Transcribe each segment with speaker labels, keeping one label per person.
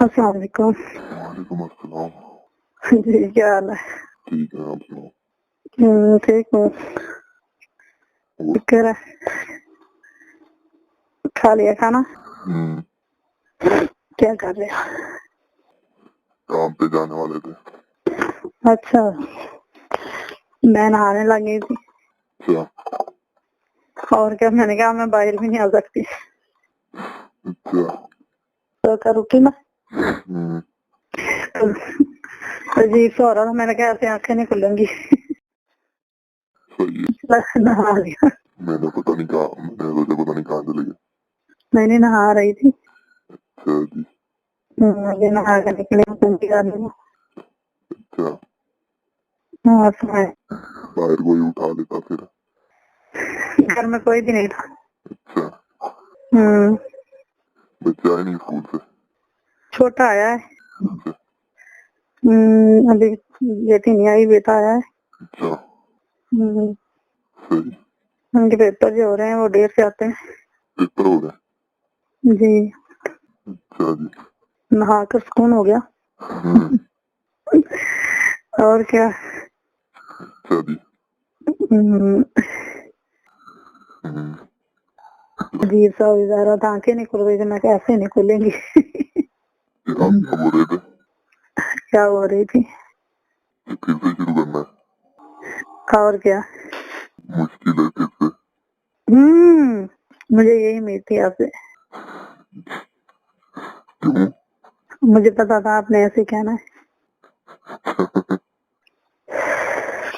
Speaker 1: अस्सलाम वालेकुम।
Speaker 2: वालेकुम अस्सलाम।
Speaker 1: जी क्या हाल है?
Speaker 2: ठीक है, आप सुनाओ।
Speaker 1: ठीक हूँ। शुक्र है। खा लिया खाना? क्या कर रहे हो?
Speaker 2: काम पे जाने वाले थे।
Speaker 1: अच्छा, मैं नहाने लगी थी।
Speaker 2: अच्छा
Speaker 1: और क्या, मैंने कहा मैं बाहर भी नहीं आ सकती।
Speaker 2: अच्छा।
Speaker 1: तो कर उठी मैं। अजीब सा हो रहा था, मैंने कहा ऐसे आंखें नहीं खुलेंगी।
Speaker 2: सही है।
Speaker 1: नहा लिया।
Speaker 2: मैंने पता नहीं कहा चले गए।
Speaker 1: मैंने नहा रही थी।
Speaker 2: अच्छा जी।
Speaker 1: मुझे नहा कर निकले करने।
Speaker 2: अच्छा,
Speaker 1: हाँ सुनाए।
Speaker 2: बाहर कोई उठा लेता फिर।
Speaker 1: घर में कोई भी नहीं था।
Speaker 2: अच्छा, बच्चा आया नहीं स्कूल से?
Speaker 1: छोटा आया है।
Speaker 2: अच्छा
Speaker 1: अभी बेटी नहीं आई, बेटा आया है।
Speaker 2: अच्छा सही।
Speaker 1: उनके पेपर जो हो रहे हैं वो देर से आते हैं।
Speaker 2: पेपर हो गए?
Speaker 1: जी।
Speaker 2: अच्छा जी।
Speaker 1: नहा कर सुकून हो गया। और क्या।
Speaker 2: अच्छा जी।
Speaker 1: अजीब सा हो जा रहा था, आंखें नहीं खुल रही थी, मैं कैसे नहीं खुलेंगी।
Speaker 2: फिर आप क्या बोल रहे थे?
Speaker 1: क्या हो रही थी?
Speaker 2: फिर से शुरू करना है?
Speaker 1: और क्या।
Speaker 2: मुश्किल है फिर से।
Speaker 1: मुझे यही उम्मीद थी आपसे।
Speaker 2: क्यों?
Speaker 1: मुझे पता था आपने ऐसे कहना है।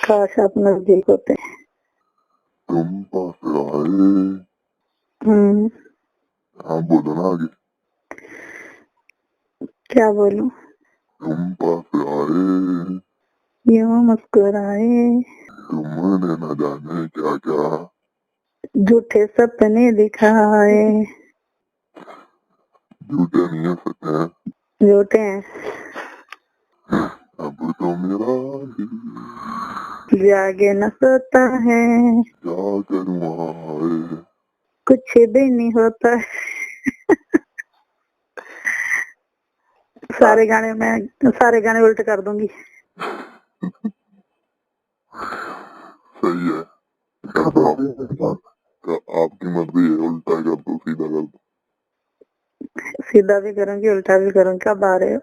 Speaker 1: काश आप नजदीक होते।
Speaker 2: तुम पास आए। हाँ बोलो ना आगे।
Speaker 1: क्या बोलूं?
Speaker 2: तुम पास आए,
Speaker 1: यूं मुस्कुराए,
Speaker 2: तुमने न जाने क्या क्या,
Speaker 1: झूठे सपने दिखाए।
Speaker 2: झूठे नहीं हो सकते हैं।
Speaker 1: झूठे हैं।
Speaker 2: अब तो मेरा
Speaker 1: जागे न सोता है,
Speaker 2: क्या करूँ आए।
Speaker 1: कुछ भी नहीं होता है। सारे गाने उल्ट कर दूंगी।
Speaker 2: सही है। कर दो आप। आपकी मर्जी है, उल्टा कर दो सीधा कर दो।
Speaker 1: सीधा भी करूंगी उल्टा भी करूंगी, कब आ रहे हो?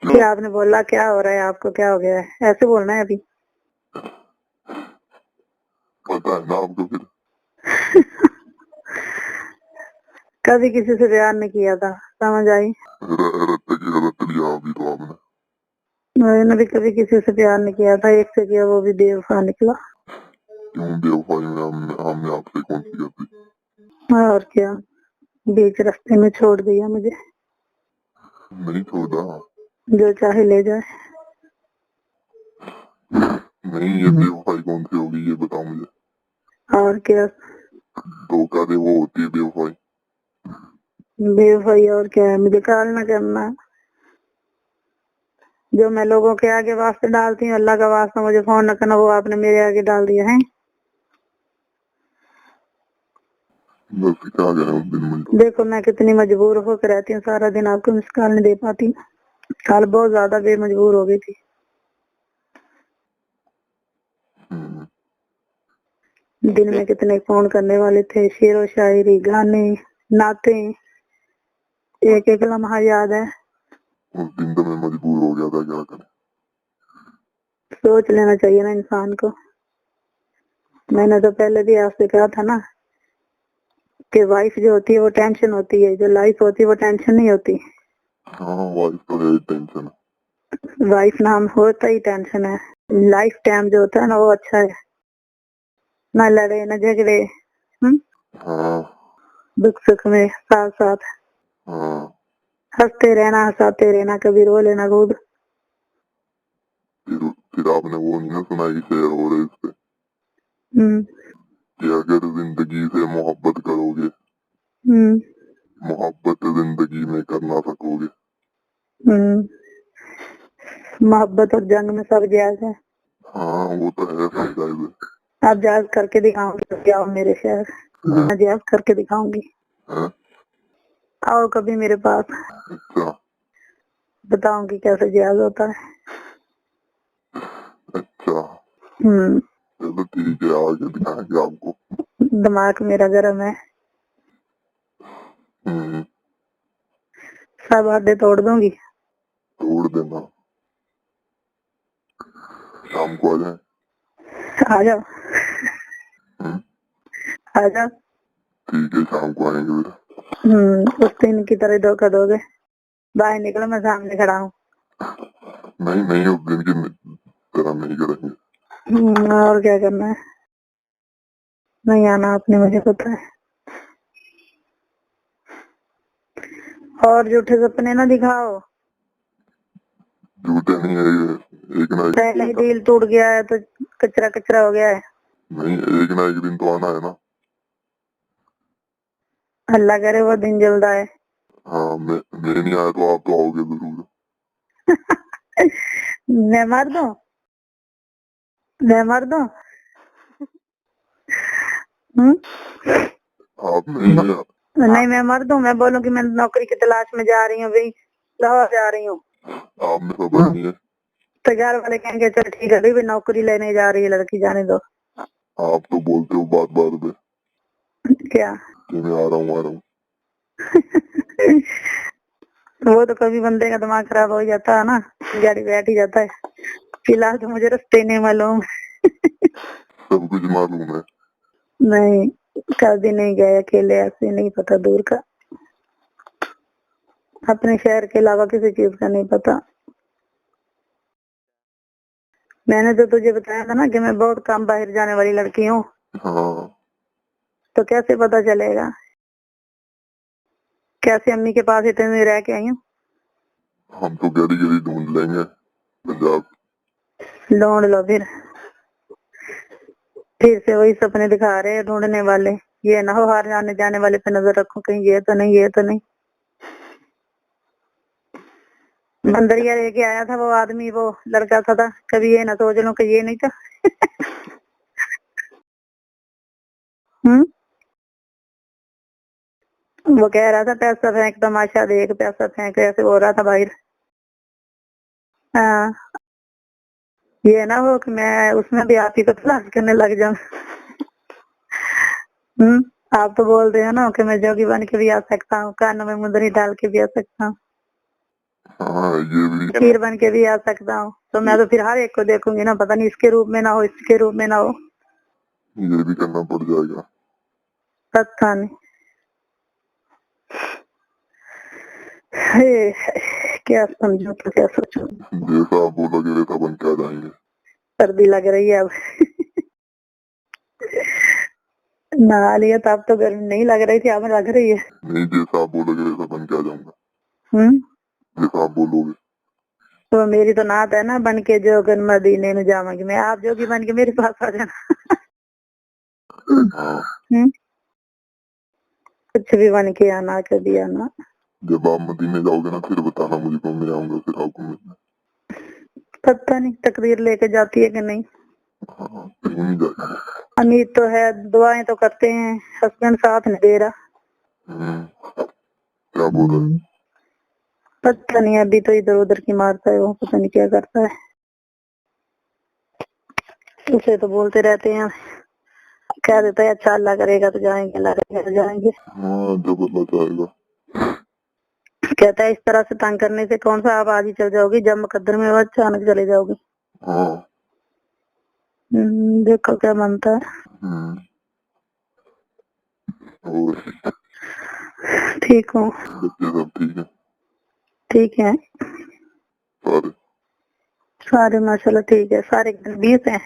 Speaker 1: क्या आपने बोला? क्या हो रहा है आपको? क्या हो गया है? ऐसे बोलना है अभी।
Speaker 2: पता है ना आपको फिर।
Speaker 1: कभी किसी से प्यार नहीं किया था, समझ आई?
Speaker 2: रत्ते की रत्त लिया अभी तो आपने।
Speaker 1: मैंने भी कभी किसी से प्यार नहीं किया था, एक से किया वो भी बेवफा निकला।
Speaker 2: क्यों बेवफाई में हमने आपसे कौन सी गलती?
Speaker 1: और क्या, बीच रास्ते में छोड़ दिया मुझे।
Speaker 2: नहीं छोड़ा।
Speaker 1: जो चाहे ले जाए।
Speaker 2: नहीं, ये बेवफाई कौन सी होगी ये बताओ मुझे।
Speaker 1: और क्या।
Speaker 2: धोखा दे वो होती है बेवफाई।
Speaker 1: बेवफाई और क्या है, मुझे कॉल न करना। जो मैं लोगों के आगे वास्ते डालती हूँ, अल्लाह का वास्ता मुझे फोन न करना, वो आपने मेरे आगे डाल दिया है।
Speaker 2: बस क्या करें उस दिन में।
Speaker 1: देखो मैं कितनी मजबूर होकर रहती हूँ, सारा दिन आपको मिस कॉल नहीं दे पाती। कल बहुत ज्यादा बेमजबूर हो गई थी। दिन में कितने फोन करने वाले थे, शेरो शायरी, गाने, नाते, एक एक लम्हा याद है।
Speaker 2: उस दिन तो मैं मजबूर हो गया था, क्या करें।
Speaker 1: सोच लेना चाहिए ना इंसान को। मैंने तो पहले भी आपसे कहा था ना कि वाइफ जो होती है वो टेंशन होती है, जो लाइफ होती है वो टेंशन नहीं होती।
Speaker 2: हाँ वाइफ तो है टेंशन।
Speaker 1: वाइफ नाम होता ही टेंशन है। लाइफ टाइम जो होता है ना वो अच्छा है, ना लड़े ना झगड़े।
Speaker 2: हाँ
Speaker 1: दुख सुख में साथ साथ
Speaker 2: हाँ।
Speaker 1: हंसते रहना, हंसाते रहना, कभी रो लेना खूब।
Speaker 2: फिर आपने वो नहीं ना सुनाई शेर हो रहे इस पे कि अगर जिंदगी से मोहब्बत करोगे, मोहब्बत जिंदगी में कर ना सकोगे।
Speaker 1: मोहब्बत और जंग में सब जायज है।
Speaker 2: हाँ वो तो है, सब जायज है।
Speaker 1: आप जायज करके दिखाओगे तो क्या हो मेरे शहर। मैं जैज करके दिखाऊंगी।
Speaker 2: हाँ?
Speaker 1: आओ कभी मेरे पास,
Speaker 2: अच्छा
Speaker 1: बताऊंगी कैसे जैज होता है।
Speaker 2: अच्छा चलो ठीक है, आगे दिखाएंगे आपको।
Speaker 1: दिमाग मेरा गर्म है, सब आधे तोड़ दूंगी।
Speaker 2: तोड़ देना, शाम को आ जाए।
Speaker 1: आ जाओ आ जाओ।
Speaker 2: ठीक है, शाम को आएंगे फिर।
Speaker 1: उस दिन की तरह धोखा दोगे। बाहर निकलो, मैं सामने खड़ा हूँ।
Speaker 2: नहीं नहीं, उस दिन की तरह नहीं करेंगे।
Speaker 1: और क्या करना है, नहीं आना आपने, मुझे पता है। और झूठे सपने ना दिखाओ।
Speaker 2: झूठे नहीं है ये, एक ना एक
Speaker 1: पहले ही दिल टूट गया है तो कचरा कचरा हो गया है।
Speaker 2: नहीं, एक ना एक दिन तो आना है ना।
Speaker 1: अल्लाह करे वो दिन जल्द आए।
Speaker 2: हाँ, मैं नहीं आया तो आप तो आओगे जरूर।
Speaker 1: मैं मार दूं, मैं मार दूं।
Speaker 2: आप नहीं आया।
Speaker 1: नहीं मैं मर दूं, मैं बोलूं कि मैं नौकरी की तलाश में जा रही हूँ भाई, लाहौर जा रही हूँ,
Speaker 2: आप में खबर नहीं है।
Speaker 1: तो घर वाले कहेंगे चल ठीक है अभी भी नौकरी लेने जा रही है लड़की, जाने दो।
Speaker 2: आप तो बोलते हो बात बात पे
Speaker 1: क्या
Speaker 2: कि मैं आ रहा हूँ आ रहा हूँ।
Speaker 1: वो तो कभी बंदे का दिमाग खराब हो जाता है ना, गाड़ी बैठ ही जाता है। फिलहाल तो मुझे रास्ते नहीं मालूम।
Speaker 2: सब कुछ मालूम है।
Speaker 1: नहीं कभी नहीं गए अकेले, ऐसे नहीं पता दूर का, अपने शहर के अलावा किसी चीज का नहीं पता। मैंने तो तुझे बताया था ना कि मैं बहुत कम बाहर जाने वाली लड़की हूँ।
Speaker 2: हाँ,
Speaker 1: तो कैसे पता चलेगा, कैसे अम्मी के पास इतने दिन रह के आई हूँ।
Speaker 2: हम तो गली गली ढूंढ लेंगे पंजाब।
Speaker 1: ढूंढ लो फिर से वही सपने दिखा रहे हैं ढूंढने वाले। ये ना हो हार जाने जाने वाले पे नजर रखो, कहीं ये तो नहीं, ये तो नहीं। बंदरिया लेके आया था वो आदमी, वो लड़का था कभी ये ना सोच लो कि ये नहीं था। वो कह रहा था पैसा फेंक, तमाशा देख, पैसा फेंक, ऐसे हो रहा था बाहर। हाँ, ये ना हो कि मैं उसमें भी आप ही को तलाश करने लग जाऊं। आप तो बोल रहे हो ना कि मैं जोगी बन के भी आ सकता हूँ, कानों में मुंदरी डाल के भी आ सकता हूँ,
Speaker 2: हाँ, ये भी
Speaker 1: खीर बन के भी आ सकता हूँ। तो मैं तो फिर हर एक को देखूंगी ना, पता नहीं इसके रूप में ना हो, इसके रूप में ना हो,
Speaker 2: ये भी करना पड़ जाएगा।
Speaker 1: पता नहीं। क्या समझो तो क्या सोचो,
Speaker 2: जैसा आप बोलोगे वैसा बन के आ जाएंगे।
Speaker 1: सर्दी लग रही है अब। नहा लिया तो अब तो गर्मी नहीं लग रही थी, अब लग रही है।
Speaker 2: नहीं, जैसा आप बोलोगे वैसा बन के आ जाऊंगा। जैसा आप बोलोगे।
Speaker 1: तो मेरी तो नात है ना, बन के जोगन मदीने में जाऊंगी मैं, आप जोगी बन के मेरे पास आ जाना। कुछ भी बन के आना, कभी आना।
Speaker 2: जब आप मदीने जाओगे ना फिर बताना मुझे, तो मैं आऊंगा फिर आपको मिलने।
Speaker 1: पता नहीं तकदीर लेके जाती है कि नहीं।
Speaker 2: हाँ, क्यों नहीं जाएगी।
Speaker 1: उम्मीद तो है, दुआएं तो करते हैं, हस्बैंड साथ नहीं दे रहा।
Speaker 2: क्या बोल रहे हैं।
Speaker 1: पता नहीं, अभी तो इधर उधर की मारता है वो, पता नहीं क्या करता है। उसे तो बोलते रहते हैं, कह देता है अच्छा अल्लाह करेगा तो जाएंगे, अल्लाह करेगा तो जाएंगे।
Speaker 2: हाँ, जब अल्लाह चाहेगा।
Speaker 1: कहता है इस तरह से तंग करने से कौन सा आप आज ही चल जाओगी, जब मुकद्दर में वो अचानक चले जाओगी।
Speaker 2: हाँ।
Speaker 1: देखो क्या बनता है।
Speaker 2: और
Speaker 1: ठीक हूँ।
Speaker 2: बच्चे सब ठीक है।
Speaker 1: ठीक है
Speaker 2: सारे
Speaker 1: सारे माशाल्लाह ठीक है, सारे 20 हैं।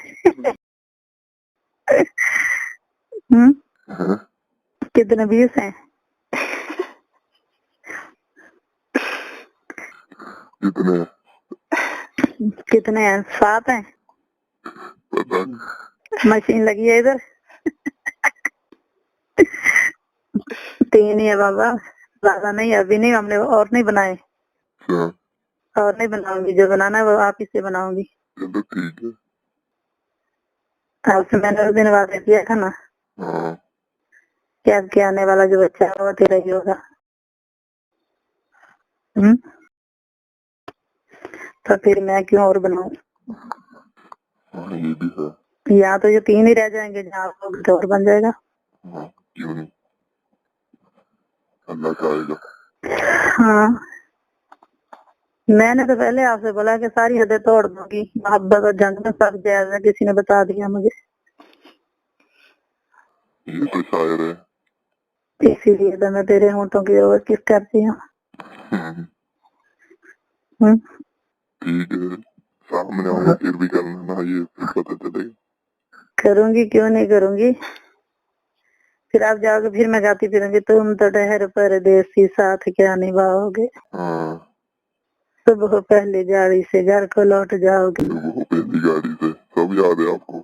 Speaker 2: हैं?
Speaker 1: कितने 20 हैं?
Speaker 2: कितने
Speaker 1: कितने हैं? 7 हैं।
Speaker 2: पता नहीं।
Speaker 1: मशीन लगी है इधर। 3 ही है बाबा, ज्यादा नहीं, अभी नहीं, हमने और नहीं बनाए।
Speaker 2: अच्छा,
Speaker 1: और नहीं बनाऊंगी, जो बनाना है वो आप ही से बनाऊंगी।
Speaker 2: चलो ठीक है।
Speaker 1: आपसे मैंने उस दिन वादा किया था ना।
Speaker 2: हाँ,
Speaker 1: क्या क्या आने वाला जो बच्चा है वो तेरा ही होगा। तो फिर मैं क्यों और बनाऊं?
Speaker 2: हाँ ये भी है।
Speaker 1: यहाँ तो ये 3 ही रह जाएंगे, जहाँ आप लोग तो और बन जाएगा।
Speaker 2: हाँ क्यों नहीं, अल्लाह चाहेगा।
Speaker 1: हाँ मैंने तो पहले आपसे बोला कि सारी हदें तोड़ दूंगी, मोहब्बत और जंग में सब जायज है, किसी ने बता दिया मुझे।
Speaker 2: ये तो शायर है।
Speaker 1: इसीलिए तो मैं तेरे होंठों की ओर किस करती हूँ।
Speaker 2: ठीक है, सामने आऊंगा फिर भी कर लेना, ये फिर पता चलेगा।
Speaker 1: करूंगी, क्यों नहीं करूंगी। फिर आप जाओगे फिर मैं गाती फिरूंगी, तुम तो ठहर परदेसी साथ क्या निभाओगे।
Speaker 2: हाँ
Speaker 1: सुबह पहली गाड़ी से घर को लौट जाओगे।
Speaker 2: वो पहली गाड़ी से सब याद है आपको?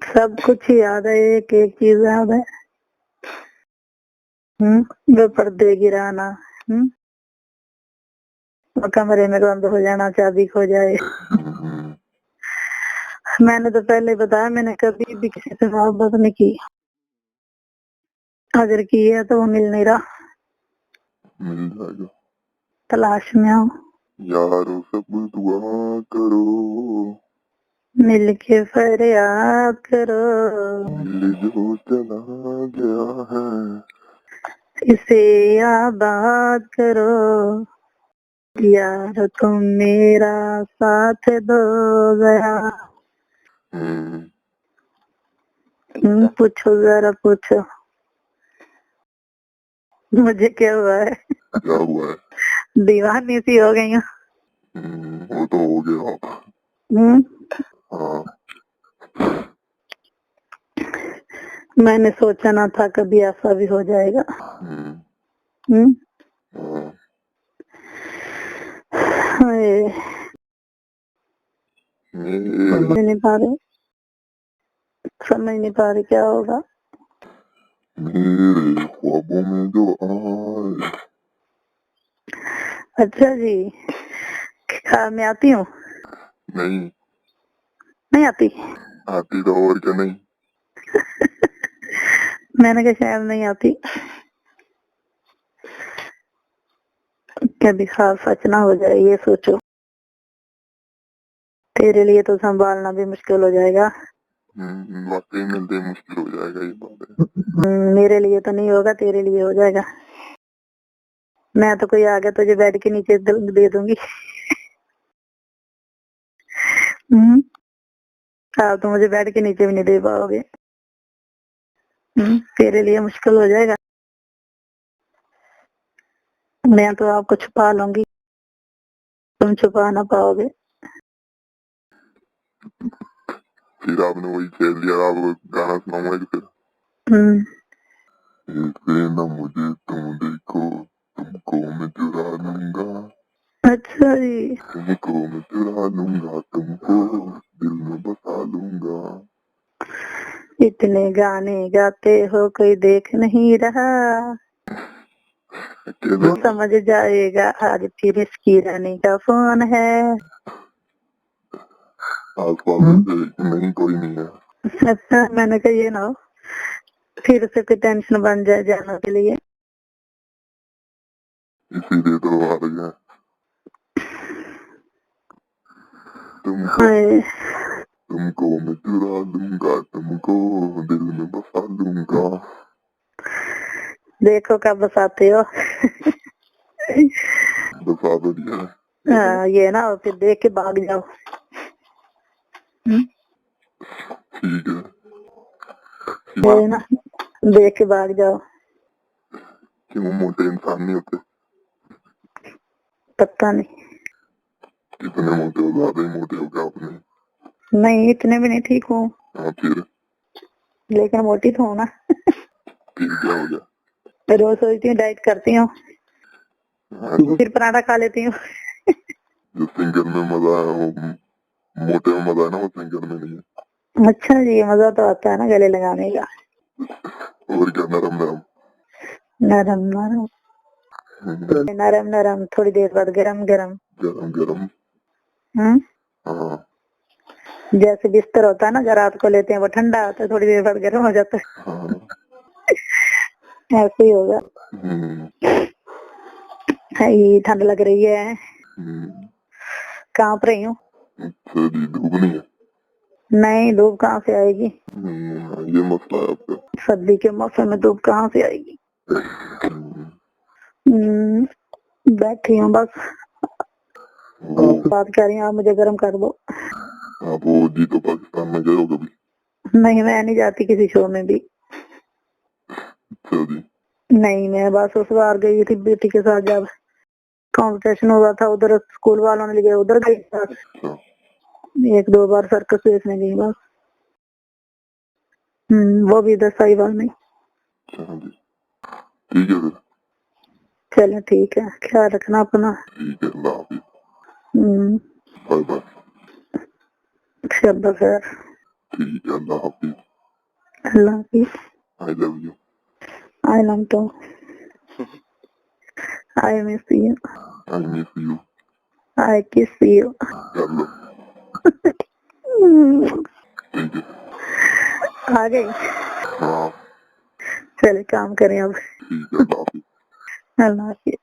Speaker 1: सब कुछ ही याद है, एक एक चीज याद है। वो पर्दे गिराना, वो कमरे में बंद हो जाना, चाबी खो जाए। मैंने तो पहले बताया, मैंने कभी भी किसी से मोहब्बत नहीं की। अगर की है तो वो मिल नहीं रहा,
Speaker 2: मिल जाएगा।
Speaker 1: तलाश में हूँ।
Speaker 2: यारो सब दुआ करो,
Speaker 1: मिल के फरियाद करो,
Speaker 2: दिल जो चला गया है
Speaker 1: इसे आबाद करो। यार तुम मेरा साथ दो जरा। पूछो जरा पूछो, मुझे क्या हुआ है?
Speaker 2: क्या हुआ है?
Speaker 1: दीवानी सी हो गई हूँ।
Speaker 2: वो तो हो गया आप। हाँ
Speaker 1: मैंने सोचा ना था कभी ऐसा भी हो जाएगा। हाय, समझ नहीं पा रहे, समझ नहीं पा रही क्या होगा।
Speaker 2: मेरे ख्वाबों में जो आए।
Speaker 1: अच्छा जी, मैं आती हूँ?
Speaker 2: नहीं
Speaker 1: नहीं आती।
Speaker 2: आती तो और क्या नहीं।
Speaker 1: मैंने कहा शायद नहीं आती, कभी खास सच ना हो जाए ये सोचो। तेरे लिए तो संभालना भी मुश्किल हो जाएगा।
Speaker 2: वाकई मिलते मुश्किल हो जाएगा, ये बात है।
Speaker 1: मेरे लिए तो नहीं होगा, तेरे लिए हो जाएगा। मैं तो कोई आ गया तुझे बेड के नीचे दे दूंगी। आप तो मुझे बेड के नीचे भी नहीं दे पाओगे। तेरे लिए मुश्किल हो जाएगा। मैं तो आपको छुपा लूंगी, तुम छुपा ना पाओगे।
Speaker 2: फिर आपने वही खेल लिया, आप गाना सुनाऊंगा फिर। ऐसे न मुझे तुम देखो, तुमको मैं चुरा लूंगा।
Speaker 1: अच्छा जी,
Speaker 2: तुमको मैं चुरा लूंगा, तुमको दिल में बसा लूंगा।
Speaker 1: इतने गाने गाते हो कोई देख नहीं रहा, समझ जाएगा आज फिर इसकी रानी का फोन है।
Speaker 2: आसपास नहीं कोई नहीं है।
Speaker 1: अच्छा, मैंने कहा ये ना हो फिर से कोई टेंशन बन जाए जाने के लिए।
Speaker 2: इसीलिए तो हार गया। तुमको मैं चुरा लूंगा, तुमको दिल में बसा लूंगा।
Speaker 1: देखो कब बसाते हो।
Speaker 2: बसा तो दिया।
Speaker 1: ये ना हो फिर देख के भाग जाओ।
Speaker 2: ठीक है,
Speaker 1: ये ना देख के भाग जाओ।
Speaker 2: क्यों मोटे इंसान नहीं होते?
Speaker 1: पता नहीं,
Speaker 2: कितने मोटे हो, ज्यादा ही मोटे हो क्या आपने?
Speaker 1: नहीं इतने भी नहीं, ठीक हूँ।
Speaker 2: हाँ फिर?
Speaker 1: लेकिन मोटी तो हूँ ना।
Speaker 2: फिर क्या हो गया?
Speaker 1: रोज सोचती हूँ डाइट करती हूँ, फिर पराठा खा लेती हूँ।
Speaker 2: जो सिंगर में मजा है वो मोटे में मजा है ना, वो सिंगर में नहीं है।
Speaker 1: अच्छा जी, मजा तो आता है ना गले लगाने का।
Speaker 2: और क्या, नरम नरम।
Speaker 1: नरम नरम, नरम नरम, थोड़ी देर बाद गरम गरम।
Speaker 2: गरम गरम। हाँ
Speaker 1: जैसे बिस्तर होता है ना, जो रात को लेते हैं वो ठंडा होता है, थोड़ी देर बाद गर्म हो जाता है। ऐसे ही होगा। ये ठंड लग रही है। कांप रही हूँ।
Speaker 2: अच्छा जी, धूप नहीं है?
Speaker 1: नहीं, धूप कहाँ से आएगी?
Speaker 2: ये मसला है आपका।
Speaker 1: सर्दी के मौसम में धूप कहाँ से आएगी? बैठी हूँ बस। बात कर रही हूँ, आप मुझे गर्म कर दो।
Speaker 2: आप वो जी तो पाकिस्तान में गए हो कभी?
Speaker 1: नहीं, मैं नहीं जाती किसी शो में भी।
Speaker 2: अच्छा जी।
Speaker 1: नहीं, मैं बस उस बार गई थी बेटी के साथ, जब कंपटीशन हुआ था उधर स्कूल वालों ने लिए, उधर गई बस।
Speaker 2: अच्छा।
Speaker 1: 1-2 बार सर्कस देखने गई बस। वो भी इधर साहिवाल में।
Speaker 2: अच्छा जी, ठीक है फिर।
Speaker 1: चलो ठीक है, ख्याल रखना अपना।
Speaker 2: ठीक है, अल्लाह हाफिज। Bye bye.
Speaker 1: शब्द खैर।
Speaker 2: ठीक है, अल्लाह हाफिज।
Speaker 1: अल्लाह हाफिज।
Speaker 2: I love you.
Speaker 1: I love to. I miss you.
Speaker 2: I miss you.
Speaker 1: I kiss you.
Speaker 2: कर लो। ठीक है।
Speaker 1: आ गई।
Speaker 2: हाँ
Speaker 1: चले काम करें अब।
Speaker 2: ठीक है, अल्लाह हाफिज।
Speaker 1: अल्लाह हाफिज।